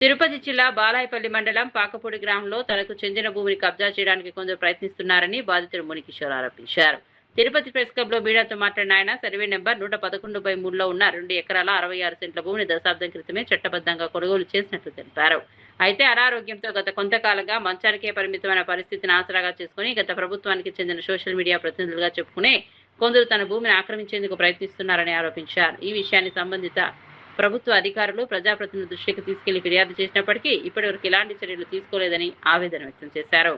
తిరుపతి జిల్లా బాలాయపల్లి మండలం పాకపూడి గ్రామంలో తనకు చెందిన భూమిని కబ్జా చేయడానికి కొందరు ప్రయత్నిస్తున్నారని బాధితుడు మునికిషోర్ ఆరోపించారు. తిరుపతి ప్రెస్ క్లబ్ లో మీడియాతో మాట్లాడిన ఆయన సర్వే నెంబర్ 111/3లో ఉన్న 2 ఎకరాల 66 సెంట్ల భూమిని దశాబ్దం క్రితమే చట్టబద్ధంగా కొనుగోలు చేసినట్లు తెలిపారు. అయితే అనారోగ్యంతో గత కొంతకాలంగా మంచానికే పరిమితమైన పరిస్థితిని ఆసరాగా చేసుకుని గత ప్రభుత్వానికి చెందిన సోషల్ మీడియా ప్రతినిధులుగా చెప్పుకునే కొందరు తన భూమిని ఆక్రమించేందుకు ప్రయత్నిస్తున్నారని ఆరోపించారు. ఈ విషయాన్ని సంబంధిత ప్రభుత్వ అధికారులు ప్రజాప్రతినిధుల దృష్టికి తీసుకెళ్లి ఫిర్యాదు చేసినప్పటికీ ఇప్పటివరకు ఎలాంటి చర్యలు తీసుకోలేదని ఆవేదన వ్యక్తం చేశారు.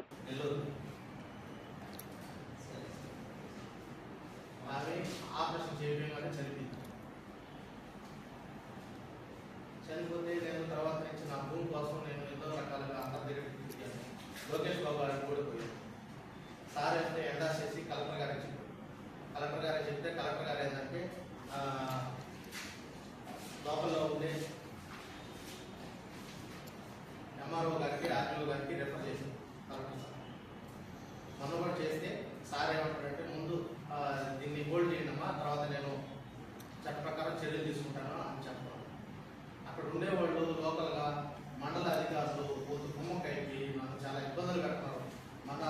కలెక్టర్ గారు చెప్తే కలెక్టర్ గారు ఏంటంటే లోపల ఉండే ఎంఆర్ఓ గారికి ఆర్టీఓ గారికి రెఫర్ చేసింది కలెక్టర్ సార్. మొన్న కూడా చేస్తే సార్ ఏమంటారంటే ముందు దీన్ని హోల్డ్ చేయండమ్మా, తర్వాత నేను చట్ట ప్రకారం చర్యలు తీసుకుంటాను అని చెప్తాను. అక్కడ ఉండేవాళ్ళు లోకల్గా మండల అధికారులు కుమ్మకైకి మనకు చాలా ఇబ్బందులు పెడుతున్నారు. మన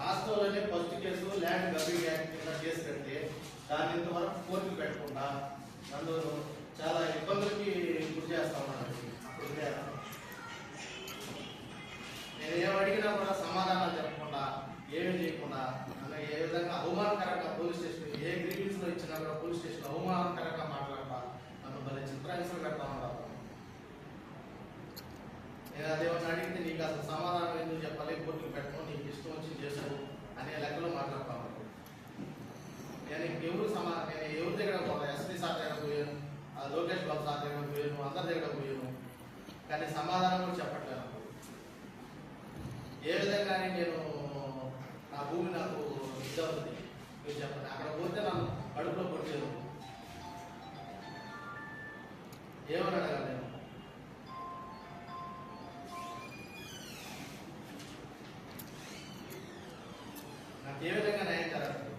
రాష్ట్రంలోనే ఫస్ట్ కేసు ల్యాండ్ గబ్బింగ్ యాక్ట్ కింద కేసు పెడితే దాన్ని ఇంతవరకు కోర్టుకు పెట్టకుండా నన్ను చాలా ఇబ్బందులకి గురి చేస్తా ఉన్నాను. అప్పుడు నేను ఏమడిగినా కూడా సమాధానాలు చెప్పకుండా ఏమీ చేయకుండా నన్ను ఏ విధంగా అవమానకరంగా పోలీస్ స్టేషన్ ఏ గ్రీవెన్స్ లో ఇచ్చినా కూడా పోలీస్ స్టేషన్ అవమానకరంగా మాట్లాడతా నన్ను భలే చిత్రహింసలు పెడతా ఉన్నారు. నేను అదేమన్నా అడిగితే నీకు అసలు సమాధానం ఎందుకు చెప్పాలి, కోర్టుకు పెట్టడం నీకు ఇష్టం వచ్చి చేసావు అనే లెక్కలో మాట్లాడుతా ఉన్నాను. నేను ఎవరి దగ్గర పోతాను, ఎస్పీ సార్ దగ్గర పోయాను, లోకేష్ బాబు సార్ దగ్గర పోయాను, అందరి దగ్గర పోయాను, కానీ సమాధానం కూడా చెప్పట్లేదు. ఏ విధంగానే నేను నా భూమి నాకు ఇద్దవుతుంది మీరు చెప్పండి. అక్కడ పోతే నన్ను కడుపులో కొట్టలేదు. ఏమని అడగాలి నేను? నాకు ఏ విధంగా న్యాయం జరగదు?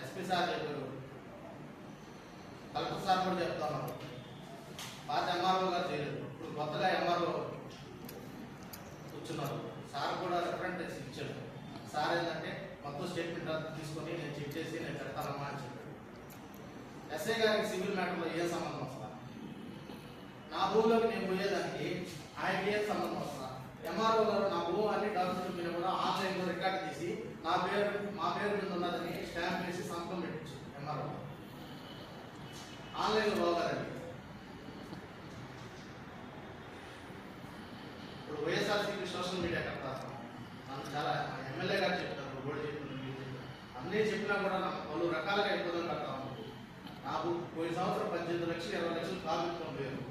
ఎస్పీ సార్ చెప్పారు, కలెక్టర్ సార్ కూడా చెప్తా ఉన్నారు. పాత ఎంఆర్ఓ గారు చేయలేదు, ఇప్పుడు కొత్తగా ఎంఆర్ఓ కూర్చున్నారు. సార్ కూడా రిప్రజెంటేషన్ ఇచ్చాడు. సార్ ఏంటంటే మొత్తం స్టేట్మెంట్ అంతా తీసుకొని నేను చెక్ చేసి నేను పెడతానమ్మా అని చెప్పాడు. ఎస్ఐ గారికి సివిల్ మ్యాటర్లో ఏ సంబంధం వస్తుందా? నా భూమిలోకి నేను పోయేదానికి ఆయనకి ఏం సంబంధం వస్తుందా? ఎంఆర్ఓ గారు నా భూమి అన్ని డాక్యుమెంట్ మీద కూడా ఆన్లైన్లో రికార్డు తీసి మా పేరు మీద ఉన్నదని స్టాంప్ వేసి సంతకం పెట్టించు. ఎంఆర్ఓ ఆన్లైన్లో పోగారండి. ఇప్పుడు వైఎస్ఆర్సీపీ సోషల్ మీడియా కడతారు, నన్ను చాలా ఎమ్మెల్యే గారు చెప్తారు, కూడా చెప్తున్నారు, అన్నీ చెప్పినా కూడా నాకు పలు రకాలుగా ఇబ్బందులు కడతా ఉన్నారు. నాకు పోయిన సంవత్సరం 18 లక్షలు 20 లక్షలు కాదు పోయారు.